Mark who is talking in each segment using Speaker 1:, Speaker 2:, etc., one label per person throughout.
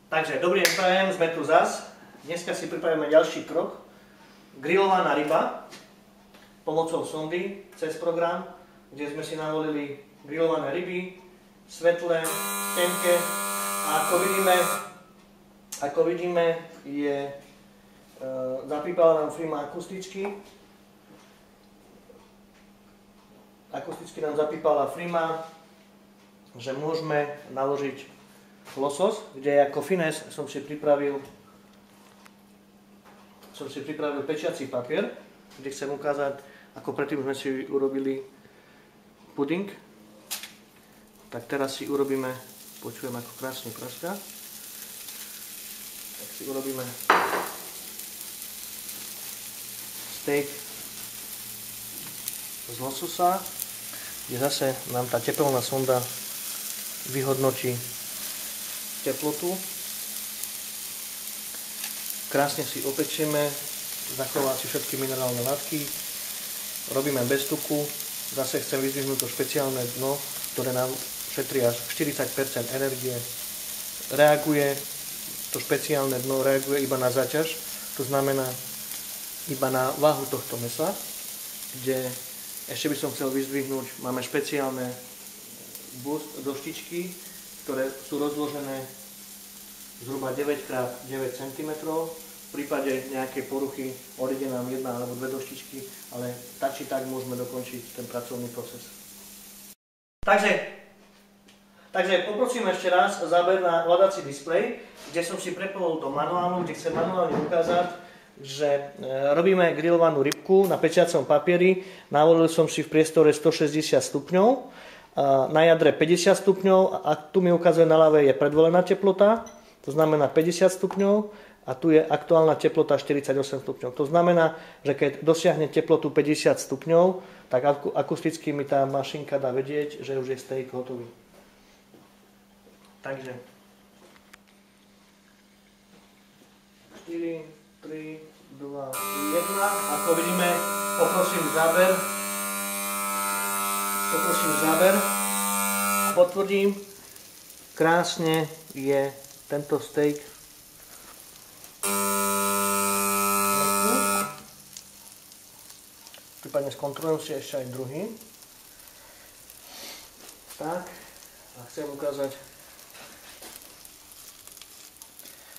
Speaker 1: Takže dobrý deň prajem, sme tu zas. Dneska si pripravíme ďalší krok. Grillovaná ryba pomocou sondy cez program, kde sme si navolili grillované ryby, svetlé, tenké. A ako vidíme je zapípala nám firma akusticky. Akusticky nám zapípala firma, že môžeme naložiť losos, kde ako fines som si pripravil pečiaci papier, kde chcem ukázať, ako predtým sme si urobili puding. Tak teraz si urobíme, počujem ako krásne praska, tak si urobíme steak z lososa, kde zase nám tá tepelná sonda vyhodnotí teplotu. Krásne si opečieme, zachová si všetky minerálne látky, robíme bez tuku. Zase chcem vyzdvihnúť to špeciálne dno, ktoré nám šetrí až 40% energie. Reaguje, to špeciálne dno reaguje iba na záťaž, to znamená iba na váhu tohto mäsa, kde ešte by som chcel vyzdvihnúť, máme špeciálne doštičky, ktoré sú rozložené zhruba 9x9 cm. V prípade nejakej poruchy odíde nám jedna alebo dve doštičky, ale tak či tak môžeme dokončiť ten pracovný proces. Takže poprosím ešte raz záber na ovládací displej, kde som si prepol do manuálu, kde chcem manuálne ukázať, že robíme grillovanú rybku na pečiacom papieri. Navolil som si v priestore 160 stupňov, na jadre 50 stupňov a tu mi ukazuje na ľavej je predvolená teplota, to znamená 50 stupňov a tu je aktuálna teplota 48 stupňov. To znamená, že keď dosiahne teplotu 50 stupňov, tak akusticky mi tá mašinka dá vedieť, že už je steak hotový. Takže 4, 3, 2, 1. Ako vidíme, poprosím záber. Potvrdím, krásne je tento steak. Prípadne skontrolujem si ešte aj druhý. Tak, a chcem ukázať.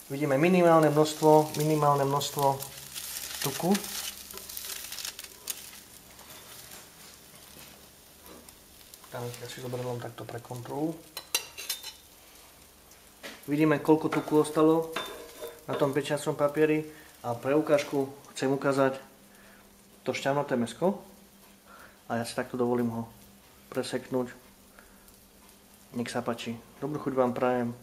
Speaker 1: Vidíme minimálne množstvo tuku. Ja si zoberiem takto pre kontrolu. Vidíme, koľko tuku ostalo na tom pečiacom papieri a pre ukážku chcem ukázať to šťavnaté mäsko a ja si takto dovolím ho preseknúť. Nech sa páči. Dobrú chuť vám prajem.